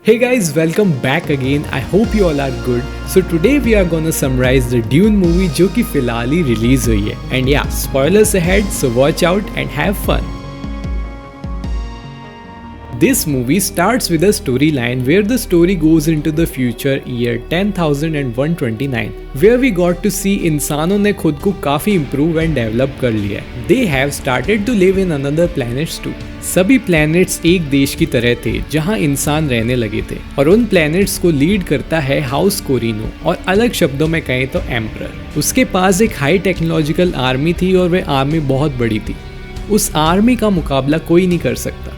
Hey guys, welcome back again. I hope you all are good. So today we are gonna summarize the Dune movie जो कि फिलहाल ही release हुई है. And yeah, spoilers ahead, so watch out and have fun. This movie starts with a storyline where the story goes into the future year 10,129, where we got to see इंसानों ने खुद को काफी improve and develop कर लिया है. They have started to live in another planets too. सभी planets एक देश की तरह थे जहां इंसान रहने लगे थे और उन प्लैनेट्स को लीड करता है हाउस कोरिनो और अलग शब्दों में कहें तो एम्परर. उसके पास एक हाई टेक्नोलॉजिकल आर्मी थी और वह आर्मी बहुत बड़ी थी. उस आर्मी का मुकाबला कोई नहीं कर सकता.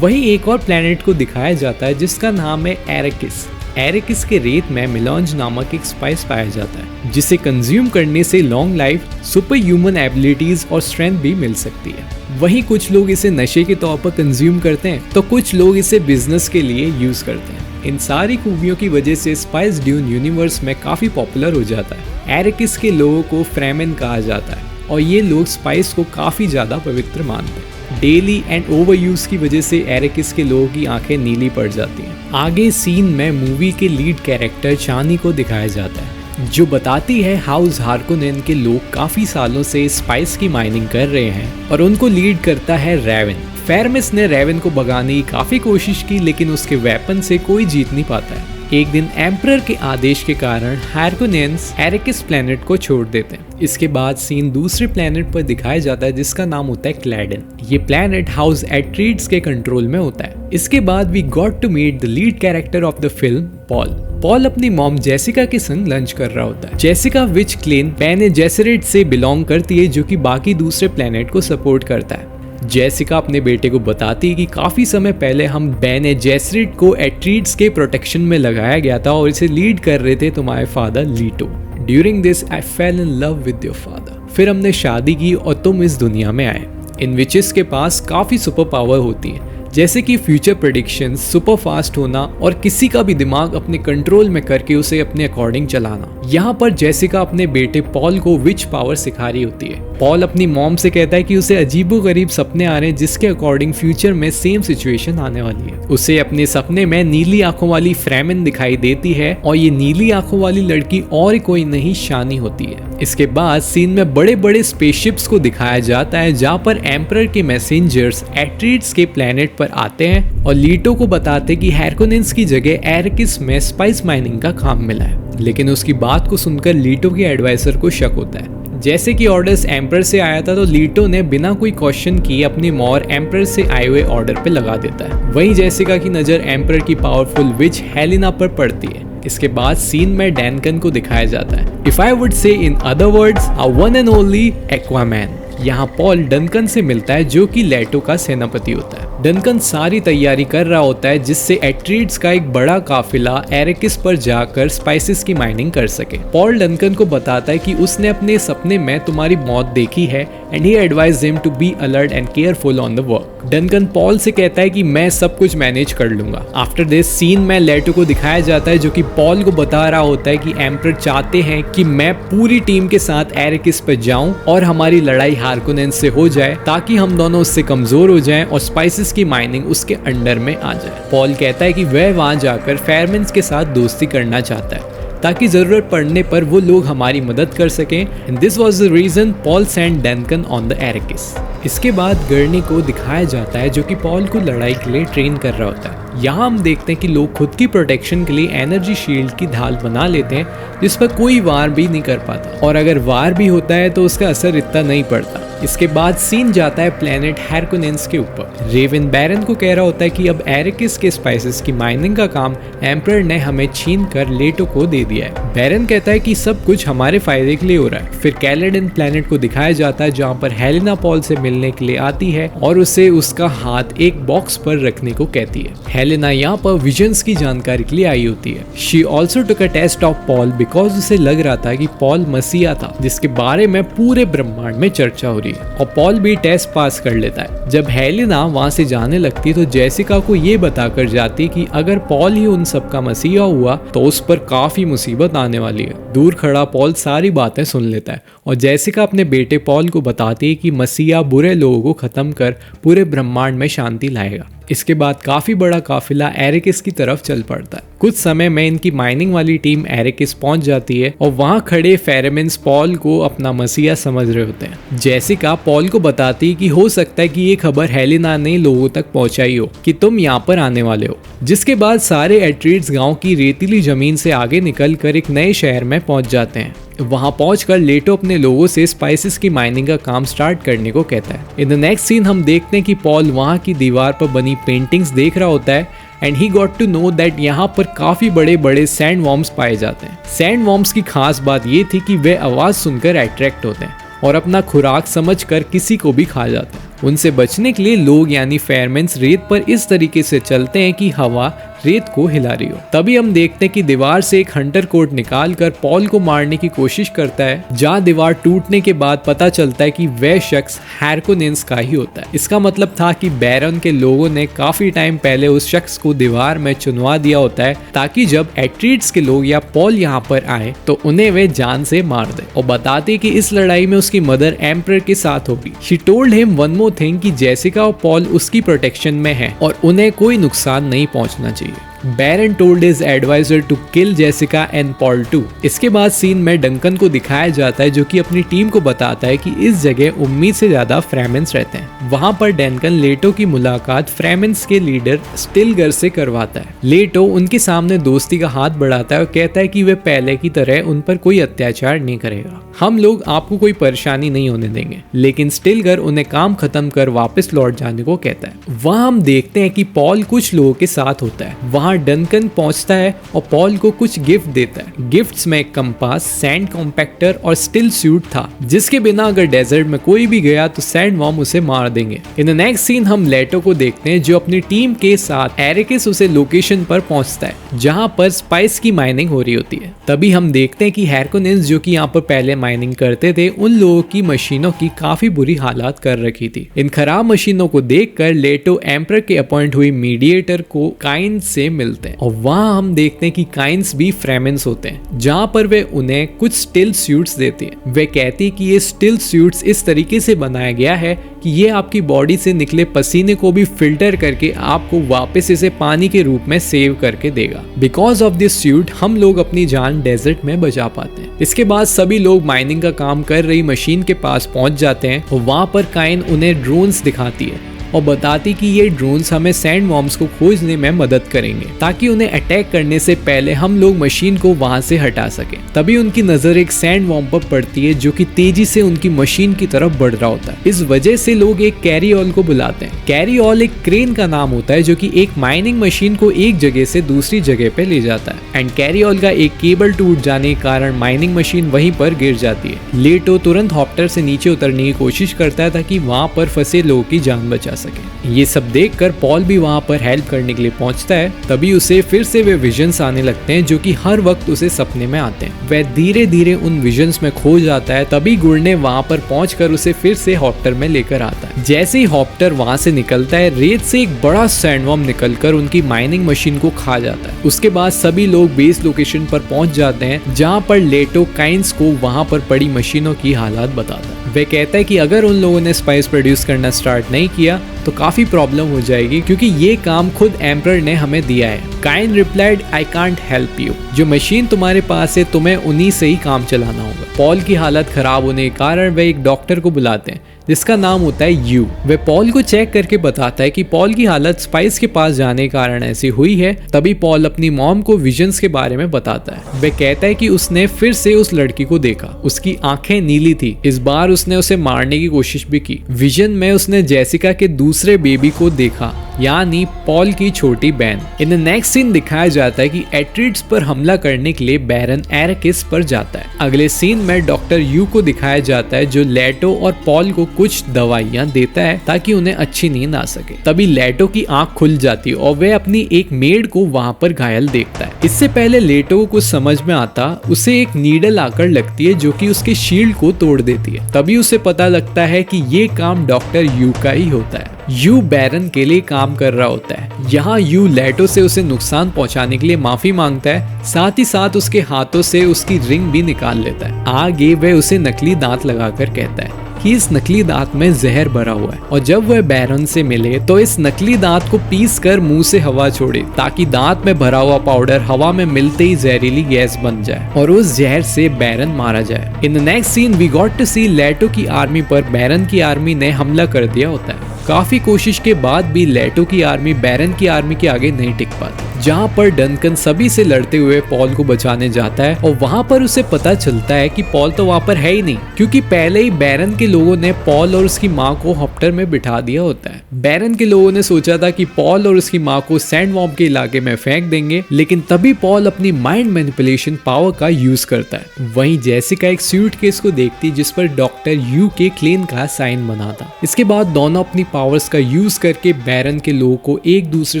वहीं एक और प्लैनेट को दिखाया जाता है जिसका नाम है एरेकिस. एरेकिस के रेत में मिलॉन्ज नामक एक स्पाइस पाया जाता है जिसे कंज्यूम करने से long life, super human abilities और स्ट्रेंथ भी मिल सकती है. वहीं कुछ लोग इसे नशे के तौर पर कंज्यूम करते हैं तो कुछ लोग इसे बिजनेस के लिए यूज करते हैं. इन सारी खूबियों की वजह से स्पाइस ड्यून यूनिवर्स में काफी पॉपुलर हो जाता है. एरेकिस के लोगों को फ्रेमेन कहा जाता है और ये लोग स्पाइस को काफी ज्यादा पवित्र मानते हैं. डेली एंड ओवर यूज की वजह से एरेकिस के लोगों की आंखें नीली पड़ जाती हैं. आगे सीन में मूवी के लीड कैरेक्टर चानी को दिखाया जाता है जो बताती है हाउस हार्कोनेन के लोग काफी सालों से स्पाइस की माइनिंग कर रहे हैं और उनको लीड करता है रेवन. फेरमिस ने रेवन को भगाने की काफी कोशिश की लेकिन उसके वेपन से कोई जीत नहीं पाता है. एक दिन एम्परर के आदेश के कारण हार्कोनेन्स एरेकिस प्लेनेट को छोड़ देते हैं. इसके बाद सीन दूसरे प्लेनेट पर दिखाया जाता है जिसका नाम होता है क्लैडन. ये प्लेनेट हाउस एट्रीड्स के कंट्रोल में होता है. इसके बाद we got to meet the lead character of the film Paul. Paul अपनी मॉम जेसिका के संग लंच कर रहा होता है. जेसिका विच क्लेन बेने जेसेरेट से बिलोंग करती है जो कि बाकी दूसरे प्लेनेट को सपोर्ट करता है. जेसिका अपने बेटे को बताती है कि काफी समय पहले हम बेने जेसेरेट को एट्रीड्स के प्रोटेक्शन में लगाया गया था और इसे लीड कर रहे थे तुम्हारे father लीटो. During this I fail in love with your father. फिर हमने शादी की और तुम इस दुनिया में आए. इन विचेस के पास काफी सुपर पावर होती है जैसे कि फ्यूचर प्रेडिक्शन, सुपर फास्ट होना और किसी का भी दिमाग अपने कंट्रोल में करके उसे अपने अकॉर्डिंग चलाना. यहाँ पर जेसिका अपने बेटे पॉल को विच पावर सिखा रही होती है. पॉल अपनी मॉम से कहता है कि उसे अजीबोगरीब सपने आ रहे हैं जिसके अकॉर्डिंग फ्यूचर में सेम सिचुएशन आने वाली है. उसे अपने सपने में नीली आंखों वाली फ्रेमेन दिखाई देती है और ये नीली आंखों वाली लड़की और कोई नहीं शानी होती है. इसके बाद सीन में बड़े बड़े स्पेसशिप्स को दिखाया जाता है जहाँ पर एम्परर के मैसेंजर्स एट्रीड्स के प्लेनेट पर आते हैं और लीटो को बताते कि हार्कोनेन्स की जगह एरेकिस में स्पाइस माइनिंग का काम मिला है. लेकिन उसकी बात को सुनकर लीटो के एडवाइजर को शक होता है. जैसे कि ऑर्डर्स एम्परर से आया था तो लीटो ने बिना कोई क्वेश्चन किए अपनी मोहर एम्परर से आए हुए ऑर्डर पे लगा देता है. वहीं जेसिका की नजर एम्परर की पावरफुल विच हेलेना पर पड़ती है. इसके बाद सीन में डैनकन को दिखाया जाता है. If I would say in other words a one and only Aquaman. यहाँ पॉल डनकन से मिलता है जो कि लेटो का सेनापति होता है. डनकन सारी तैयारी कर रहा होता है जिससे एट्रीड्स का एक बड़ा काफिला एरेकिस पर जाकर स्पाइसेस की माइनिंग कर सके. पॉल डनकन को बताता है कि उसने अपने सपने में तुम्हारी मौत देखी है and he advise him to be alert and careful on the work. Duncan Paul से कहता है कि मैं सब कुछ मैनेज कर लूंगा. आफ्टर दिस सीन में लेटो को दिखाया जाता है जो कि पॉल को बता रहा होता है कि एम्परर चाहते हैं कि मैं पूरी टीम के साथ एरेकिस पर जाऊं और हमारी लड़ाई हार्कोनेन्स से हो जाए ताकि हम दोनों उससे कमजोर हो जाएं और स्पाइसेस की माइनिंग उसके अंडर में आ जाए. पॉल कहता है कि वह वहां जाकर फेरमेन्स के साथ दोस्ती करना चाहता है ताकि जरूरत पड़ने पर वो लोग हमारी मदद कर सकें. And this was the reason Paul sent Duncan on the Arrakis. इसके बाद गर्नी को दिखाया जाता है जो कि पॉल को लड़ाई के लिए ट्रेन कर रहा होता है. यहाँ हम देखते हैं कि लोग खुद की प्रोटेक्शन के लिए एनर्जी शील्ड की ढाल बना लेते हैं जिस पर कोई वार भी नहीं कर पाता और अगर वार भी होता है तो उसका असर इतना नहीं पड़ता. इसके बाद सीन जाता है प्लेनेट हार्कोनेन्स के ऊपर. रेवन बैरन को कह रहा होता है कि अब एरेकिस के स्पाइसेस की माइनिंग का काम एम्परर ने हमें छीन कर लेटो को दे दिया है. बैरन कहता है कि सब कुछ हमारे फायदे के लिए हो रहा है. फिर कैलेडन प्लेनेट को दिखाया जाता है जहाँ पर हेलेना पॉल से मिलने के लिए आती है और उसे उसका हाथ एक बॉक्स पर रखने को कहती है. हेलेना यहाँ पर विजन्स की जानकारी के लिए आई होती है. She also took a test of Paul because उसे लग रहा था कि पॉल मसीहा था जिसके बारे में पूरे ब्रह्मांड में चर्चा हो रही है और पॉल भी टेस्ट पास कर लेता है. जब हेलेना वहां से जाने लगती तो जेसिका को ये बताकर जाती कि अगर पॉल ही उन सब का मसीहा हुआ तो उस पर काफी मुसीबत आने वाली है. दूर खड़ा पॉल सारी बातें सुन लेता है और जेसिका अपने बेटे पॉल को बताती है कि मसीहा बुरे लोगों को खत्म कर पूरे ब्रह्मांड में शांति लाएगा. इसके बाद काफी बड़ा काफिला एरिकिस की तरफ चल पड़ता है। कुछ समय में इनकी माइनिंग वाली टीम एरिकिस पहुंच जाती है और वहां खड़े फेरेमिन्स पॉल को अपना मसीहा समझ रहे होते हैं। जेसिका पॉल को बताती है कि हो सकता है कि ये खबर हेलेना ने लोगों तक पहुंचाई हो कि तुम यहाँ पर आने वाले हो। जिसके बाद सारे एट्रीड्स गांव की रेतीली जमीन से आगे निकलकर एक नए शहर में पहुंच जाते हैं। वहां पहुंचकर लेटो अपने लोगों से स्पाइसेस की माइनिंग का काम स्टार्ट करने को कहता है। इन द नेक्स्ट सीन हम देखते हैं कि पॉल वहां की दीवार पर बनी पेंटिंग्स देख रहा होता है and he got to know that यहाँ पर काफी बड़े बड़े सैंड वॉर्म्स पाए जाते हैं। सैंड वॉर्म्स की खास बात ये थी कि वे आवाज सुनकर अट्रैक्ट होते हैं और अपना खुराक समझकर किसी को भी खा जाते हैं। उनसे बचने के लिए लोग यानी फेरमेंस रेत पर इस तरीके से चलते हैं कि हवा रेत को हिला रही हो। तभी हम देखते हैं कि दीवार से एक हंटर कोट निकालकर पॉल को मारने की कोशिश करता है, जहां दीवार टूटने के बाद पता चलता है कि वह शख्स हैरकोनेंस का ही होता है। इसका मतलब था कि बैरन के लोगों ने काफी टाइम पहले उस शख्स को दीवार में चुनवा दिया होता है ताकि जब एट्रीड्स के लोग या पॉल यहाँ पर आए तो उन्हें वे जान से मार दे और बताते कि इस लड़ाई में उसकी मदर एम्परर के साथ होगी। She told him one more thing कि जेसिका और पॉल उसकी प्रोटेक्शन में है और उन्हें कोई नुकसान नहीं पहुंचना चाहिए। Baron told his adviser to kill Jessica and Paul too. इसके बाद सीन में डंकन को दिखाया जाता है जो कि अपनी टीम को बताता है कि इस जगह उम्मीद से ज्यादा फ्रेमेंस रहते हैं। वहां पर डंकन लेटो की मुलाकात फ्रेमेंस के लीडर स्टिलगर से करवाता है। लेटो उनके सामने दोस्ती का हाथ बढ़ाता है और कहता है कि वे पहले की तरह उन पर कोई अत्याचार नहीं करेगा। हम लोग आपको कोई परेशानी नहीं होने देंगे, लेकिन स्टिलगर उन्हें काम खत्म कर वापस लौट जाने को कहता है। वहां हम देखते हैं कि पॉल कुछ लोगों के साथ होता है। वहां डंकन पहुंचता है और पॉल को कुछ गिफ्ट देता है। गिफ्ट्स में एक कंपास, सैंड कॉम्पैक्टर और स्टिल सूट था, जिसके बिना अगर डेजर्ट में कोई भी गया तो सैंड वॉर्म उसे मार देंगे। इन द नेक्स्ट सीन हम लेटो को देखते हैं जो अपनी टीम के साथ एरिकिस उसे लोकेशन पर पहुंचता है जहां पर स्पाइस की माइनिंग हो रही होती है। तभी हम देखते हैं कि हैरकोनेंस जो कि यहाँ पर पहले माइनिंग करते थे, उन लोगों की मशीनों की काफी बुरी हालात कर रखी थी। इन खराब मशीनों को देखकर लेटो एम्परर के अपॉइंट हुई मीडिएटर को काइंस से मिलते हैं और वहां हम देखते हैं कि काइंस भी फ्रेमेंस होते हैं, जहां पर वे उन्हें कुछ स्टिल सूट्स देती हैं। वे कहती है कि ये स्टिल सूट्स इस तरीके से बनाया गया है कि ये आपकी बॉडी से निकले पसीने को भी फिल्टर करके आपको वापस इसे पानी के रूप में सेव करके देगा। बिकॉज ऑफ दिस सूट हम लोग अपनी जान डेजर्ट में बचा पाते हैं। इसके बाद सभी लोग माइनिंग का काम कर रही मशीन के पास पहुंच जाते हैं और वहां पर काइन उन्हें ड्रोन्स दिखाती है और बताती कि ये ड्रोन्स हमें सैंड वॉर्म्स को खोजने में मदद करेंगे ताकि उन्हें अटैक करने से पहले हम लोग मशीन को वहां से हटा सकें। तभी उनकी नजर एक सैंड वॉर्म पर पड़ती है जो कि तेजी से उनकी मशीन की तरफ बढ़ रहा होता है। इस वजह से लोग एक कैरीऑल को बुलाते हैं। कैरीऑल एक क्रेन का नाम होता है जो कि एक माइनिंग मशीन को एक जगह से दूसरी जगह पे ले जाता है एंड कैरीऑल का एक केबल टूट जाने के कारण माइनिंग मशीन वहीं पर गिर जाती है। लेटो तुरंत हॉप्टर से नीचे उतरने की कोशिश करता है ताकि वहां पर फंसे लोगों की जान बचा सके। ये सब देखकर पॉल भी वहां पर हेल्प करने के लिए पहुंचता है। तभी उसे फिर से वे विजन्स आने लगते हैं जो कि हर वक्त उसे सपने में आते हैं। वह धीरे धीरे उन विजन्स में खो जाता है। तभी गुर्ने वहां पर पहुंचकर उसे फिर से हॉप्टर में लेकर आता है। जैसे ही हॉप्टर वहां से निकलता है, रेत से एक बड़ा सैंडवर्म निकलकर उनकी माइनिंग मशीन को खा जाता है। उसके बाद सभी लोग बेस लोकेशन पर पहुंच जाते हैं जहां पर लेटो काइंस को वहां पर पड़ी मशीनों की हालात बताता है। वह कहता है कि अगर उन लोगों ने स्पाइस प्रोड्यूस करना स्टार्ट नहीं किया तो काफी प्रॉब्लम हो जाएगी क्योंकि ये काम खुद एम्परर ने हमें दिया है। Kine replied, I can't help you. जो मशीन तुम्हारे पास है तुम्हें उन्हीं से ही काम चलाना होगा। पॉल की हालत खराब होने के कारण वे एक डॉक्टर को बुलाते हैं जिसका नाम होता है यू। वह पॉल को चेक करके बताता है कि पॉल की हालत स्पाइस के पास जाने के कारण ऐसी हुई है। तभी पॉल अपनी मॉम को विजन्स के बारे में बताता है। वह कहता है कि उसने फिर से उस लड़की को देखा, उसकी आंखें नीली थी। इस बार उसने उसे मारने की कोशिश भी की। विजन में उसने जेसिका के दूसरे बेबी को देखा, यानी पॉल की छोटी बहन। इन द नेक्स्ट सीन दिखाया जाता है कि एट्रीड्स पर हमला करने के लिए बैरन एरिकिस पर जाता है। अगले सीन में डॉक्टर यू को दिखाया जाता है जो लेटो और पॉल को कुछ दवाइयां देता है ताकि उन्हें अच्छी नींद आ सके। तभी लेटो की आंख खुल जाती है और वह अपनी एक मेड को वहां पर घायल देखता है। इससे पहले लेटो को कुछ समझ में आता, उसे एक नीडल आकर लगती है जो कि उसके शील्ड को तोड़ देती है। तभी उसे पता लगता है कि ये काम डॉक्टर यू का ही होता है। यू बैरन के लिए काम कर रहा होता है। यहाँ यू लेटो से उसे नुकसान पहुंचाने के लिए माफी मांगता है, साथ ही साथ उसके हाथों से उसकी रिंग भी निकाल लेता है। आगे वह उसे नकली दांत लगाकर कहता है कि इस नकली दांत में जहर भरा हुआ है और जब वह बैरन से मिले तो इस नकली दांत को पीस कर मुंह से हवा छोड़े ताकि दांत में भरा हुआ पाउडर हवा में मिलते ही जहरीली गैस बन जाए और उस जहर से बैरन मारा जाए। In the next scene we got to see Leto की आर्मी पर बैरन की आर्मी ने हमला कर दिया होता है। काफी कोशिश के बाद भी लेटो की आर्मी बैरन की आर्मी के आगे नहीं टिक पाती, जहाँ पर डनकन सभी से लड़ते हुए पॉल को बचाने जाता है और वहाँ पर उसे पता चलता है कि पॉल तो वहाँ पर है ही नहीं, क्योंकि पहले ही बैरन के लोगों ने पॉल और उसकी माँ को हॉप्टर में बिठा दिया होता है। बैरन के लोगों ने सोचा था कि पॉल और उसकी माँ को सैंडवॉर्म के इलाके में फेंक देंगे, लेकिन तभी पॉल अपनी माइंड मैनिपुलेशन पावर का यूज करता है। वहीं जेसिका एक सूटकेस को देखती जिस पर डॉक्टर यू के क्लेन का साइन बना था। इसके बाद दोनों अपनी पावर्स का यूज करके बैरन के लोगों को एक दूसरे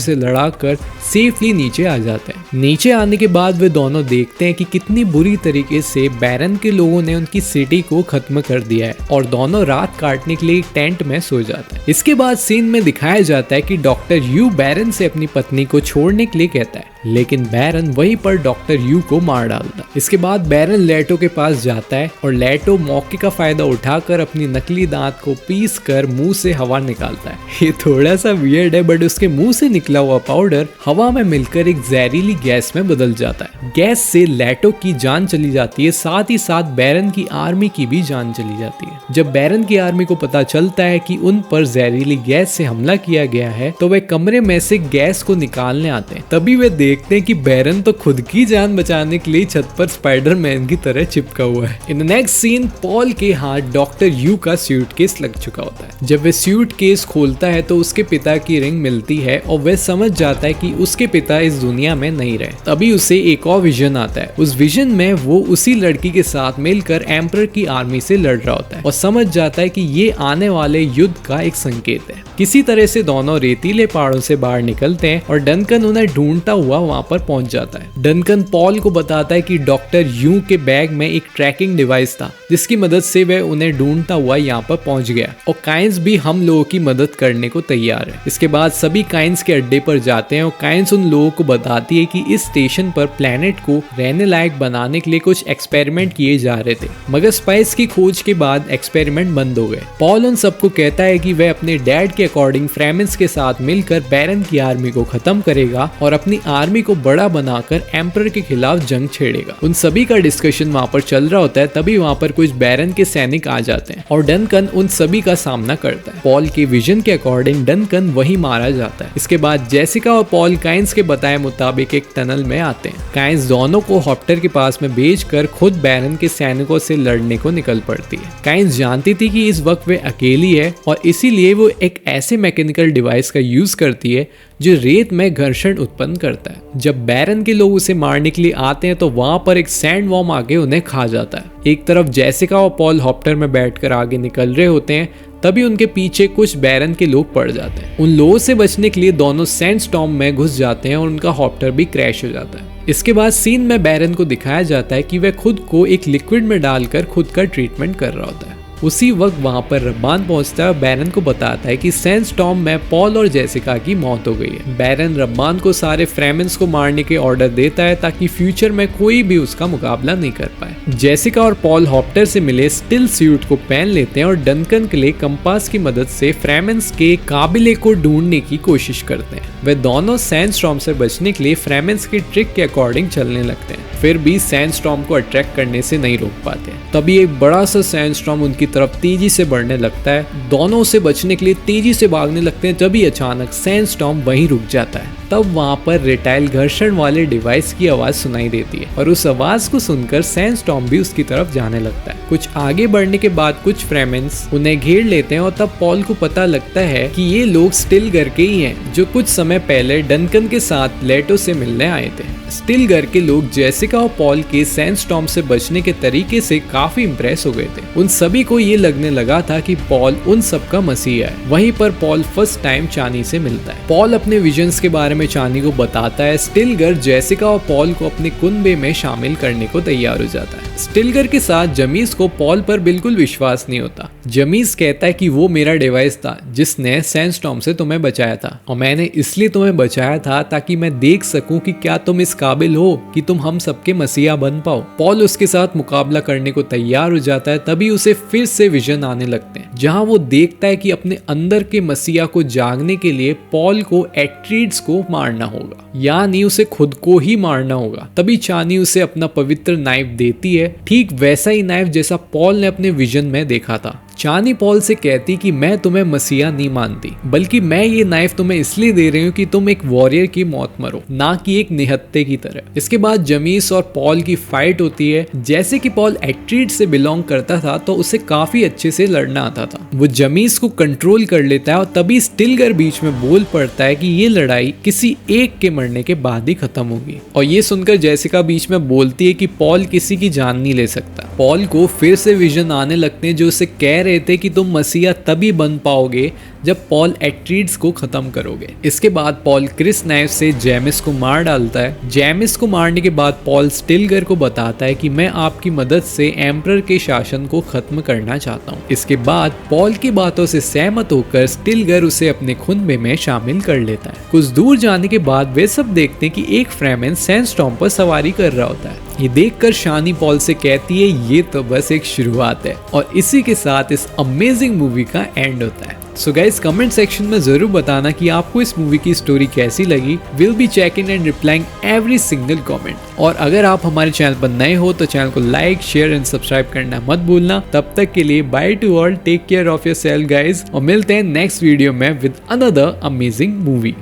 से लड़ाकर सेफली नीचे आ जाते हैं। नीचे आने के बाद वे दोनों देखते हैं कि कितनी बुरी तरीके से बैरन के लोगों ने उनकी सिटी को खत्म कर दिया है और दोनों रात काटने के लिए एक टेंट में सो जाते हैं। इसके बाद सीन में दिखाया जाता है कि डॉक्टर यू बैरन से अपनी पत्नी को छोड़ने के लिए कहता है, लेकिन बैरन वहीं पर डॉक्टर यू को मार डालता है। इसके बाद बैरन लेटो के पास जाता है और लेटो मौके का फायदा उठाकर अपनी नकली दांत को पीस कर मुंह से हवा निकालता है। ये थोड़ा सा वियर्ड है, बट उसके मुंह से निकला हुआ पाउडर हवा में मिलकर एक जहरीली गैस में बदल जाता है। गैस से लेटो की जान चली जाती है, साथ ही साथ बैरन की आर्मी की भी जान चली जाती है। जब बैरन की आर्मी को पता चलता है कि उन पर जहरीली गैस से हमला किया गया है तो वे कमरे में से गैस को निकालने आते हैं। तभी वे देखते हैं कि बैरन तो खुद की जान बचाने के लिए छत पर स्पाइडरमैन की तरह चिपका हुआ है। In the next scene Paul के हाथ डॉक्टर यू का सूटकेस लग चुका होता है। जब वे सूटकेस खोलता है तो उसके पिता की रिंग मिलती है और वह समझ जाता है कि उसके पिता इस दुनिया में नहीं रहे। तभी उसे एक और विजन आता है। उस विजन में वो उसी लड़की के साथ मिलकर एम्परर की आर्मी से लड़ रहा होता है और समझ जाता है कि ये आने वाले युद्ध का एक संकेत है। किसी तरह से दोनों रेतीले पहाड़ों से बाहर निकलते हैं और डनकन उन्हें ढूंढता हुआ वहां पर पहुंच जाता है। डनकन पॉल को बताता है कि डॉक्टर यू के बैग में एक ट्रैकिंग डिवाइस था जिसकी मदद से वह उन्हें ढूंढता हुआ यहाँ पर पहुंच गया और काइंस भी हम लोगों की मदद करने को तैयार है। इसके बाद सभी काइंस के अड्डे पर जाते हैं और काइंस उन लोगों को बताती है कि इस स्टेशन पर प्लेनेट को रहने लायक बनाने के लिए कुछ एक्सपेरिमेंट किए जा रहे थे, मगर स्पाइस की खोज के बाद एक्सपेरिमेंट बंद हो गए। पॉल उन सबको कहता है कि वह अपने डैड के अकॉर्डिंग फ्रेमेंस के साथ मिलकर बैरन की आर्मी को खत्म करेगा और अपनी आर्मी को बड़ा बनाकर एम्परर के खिलाफ जंग छेड़ेगा। उन सभी का डिस्कशन वहाँ पर चल रहा होता है। तभी वहाँ पर कुछ बैरन के सैनिक आ जाते हैं और डनकन उन सभी का सामना करता है। पॉल के विजन के अकॉर्डिंग डनकन वही मारा जाता है। इसके बाद जेसिका और पॉल काइंस के बताए मुताबिक एक टनल में आते हैं। काइंस दोनों को हॉप्टर के पास में भेजकर खुद बैरन के सैनिकों से लड़ने को निकल पड़ती है। काइंस जानती थी कि इस वक्त वे अकेली है और इसीलिए वो एक ऐसे मैकेनिकल डिवाइस का यूज करती है जो रेत में घर्षण उत्पन्न करता है। जब बैरन के लोग उसे मारने के लिए आते हैं तो वहां पर एक सैंडवॉर्म आके उन्हें खा जाता है। एक तरफ जेसिका और पॉल हॉप्टर में बैठकर आगे निकल रहे होते हैं, तभी उनके पीछे कुछ बैरन के लोग पड़ जाते हैं। उन लोगों से बचने के लिए दोनों सैंडस्टॉर्म में घुस जाते हैं और उनका हॉप्टर भी क्रैश हो जाता है। इसके बाद सीन में बैरन को दिखाया जाता है कि वह खुद को एक लिक्विड में डालकर खुद का ट्रीटमेंट कर रहा होता है। उसी वक्त वहां पर रब्बान पहुंचता है और बैरन को बताता है कि सैंडस्टॉर्म में पॉल और जेसिका की मौत हो गई है। बैरन रब्बान को सारे फ्रेमेंस को मारने के ऑर्डर देता है ताकि फ्यूचर में कोई भी उसका मुकाबला नहीं कर पाए। जेसिका और पॉल हॉप्टर से मिले स्टिल सूट को पहन लेते हैं और डनकन के लिए कंपास की मदद से फ्रेमेंस के काबिले को ढूंढने की कोशिश करते हैं। वे दोनों सैंडस्टॉर्म से बचने के लिए फ्रेमेंस की ट्रिक के अकॉर्डिंग चलने लगते हैं, फिर भी सैंडस्टॉर्म को अट्रैक्ट करने से नहीं रोक पाते। तभी एक बड़ा सा सैंडस्टॉर्म उनकी तरफ तेजी से बढ़ने लगता है। दोनों से बचने के लिए तेजी से भागने लगते हैं, तभी अचानक सैंडस्टॉर्म वहीं रुक जाता है। तब वहां पर रिटाइल घर्षण वाले डिवाइस की आवाज सुनाई देती है और उस आवाज को सुनकर सैंडस्टॉर्म भी उसकी तरफ जाने लगता है। कुछ आगे बढ़ने के बाद कुछ फ्रेमेंस उन्हें घेर लेते हैं और तब पॉल को पता लगता है कि ये लोग स्टिलगर के ही हैं जो कुछ समय पहले डनकन के साथ लेटो से मिलने आए थे। स्टिलगर के लोग जेसिका और पॉल के सैंडस्टॉर्म से बचने के तरीके से काफी इंप्रेस हो गए थे। उन सभी को ये लगने लगा था कि पॉल उन सब का मसीहा है। वहीं पर पॉल फर्स्ट टाइम चानी से मिलता है। पॉल अपने विजन्स के बारे में चानी को बताता है। स्टिलगर जेसिका और पॉल को अपने कुनबे में शामिल करने को तैयार हो जाता है। स्टिलगर के साथ जमीस को पॉल पर बिल्कुल विश्वास नहीं होता जमीस कहता है कि वो मेरा डिवाइस था जिसने सैंडस्टॉर्म से तुम्हें बचाया था, और मैंने इसलिए तुम्हें बचाया था ताकि मैं देख सकूं कि क्या तुम इस काबिल हो कि तुम हम सबके मसीहा बन पाओ। पॉल उसके साथ मुकाबला करने को तैयार हो जाता है, तभी उसे फिर से विजन आने लगते हैं जहां वो देखता है कि अपने अंदर के मसीहा को जागने के लिए पॉल को एट्रीड्स को मारना होगा, यानी उसे खुद को ही मारना होगा। तभी चानी उसे अपना पवित्र नाइफ देती है, ठीक वैसा ही नाइफ जैसा पॉल ने अपने विजन में देखा था। चानी पॉल से कहती कि मैं तुम्हें मसीहा नहीं मानती, बल्कि मैं ये नाइफ तुम्हें इसलिए दे रही हूँ कि तुम एक वॉरियर की मौत मरो, ना कि एक निहत्ते की तरह। इसके बाद जमीस और पॉल की फाइट होती है। जैसे कि पॉल एट्रीड से बिलोंग करता था तो उसे काफी अच्छे से लड़ना आता था। वो जमीस को कंट्रोल कर लेता है और तभी स्टिलगर बीच में बोल पड़ता है कि ये लड़ाई किसी एक के मरने के बाद ही खत्म होगी। और ये सुनकर जेसिका बीच में बोलती है कि पॉल किसी की जान नहीं ले सकता। पॉल को फिर से विजन आने लगते हैं जो उसे कह रहे थे कि तुम मसीहा तभी बन पाओगे जब पॉल एट्रीड्स को खत्म करोगे। इसके बाद पॉल क्रिस नाइफ से जेमिस को मार डालता है। जेमिस को मारने के बाद पॉल स्टिलगर को बताता है कि मैं आपकी मदद से एम्परर के शासन को खत्म करना चाहता हूँ। इसके बाद पॉल की बातों से सहमत होकर स्टिलगर उसे अपने खुनबे में शामिल कर लेता है। कुछ दूर जाने के बाद वे सब देखते हैं कि एक फ्रेमेन सैंडस्टॉर्म पर सवारी कर रहा होता है। ये देखकर शानी पॉल से कहती है ये तो बस एक शुरुआत है, और इसी के साथ इस अमेजिंग मूवी का एंड होता है। सो गाइस, कमेंट सेक्शन में जरूर बताना कि आपको इस मूवी की स्टोरी कैसी लगी। Will be checking and replying every single comment. और अगर आप हमारे चैनल पर नए हो तो चैनल को लाइक, शेयर एंड सब्सक्राइब करना मत भूलना। तब तक के लिए bye to all, take care of yourself guys, और मिलते हैं नेक्स्ट वीडियो में विद अनदर अमेजिंग मूवी।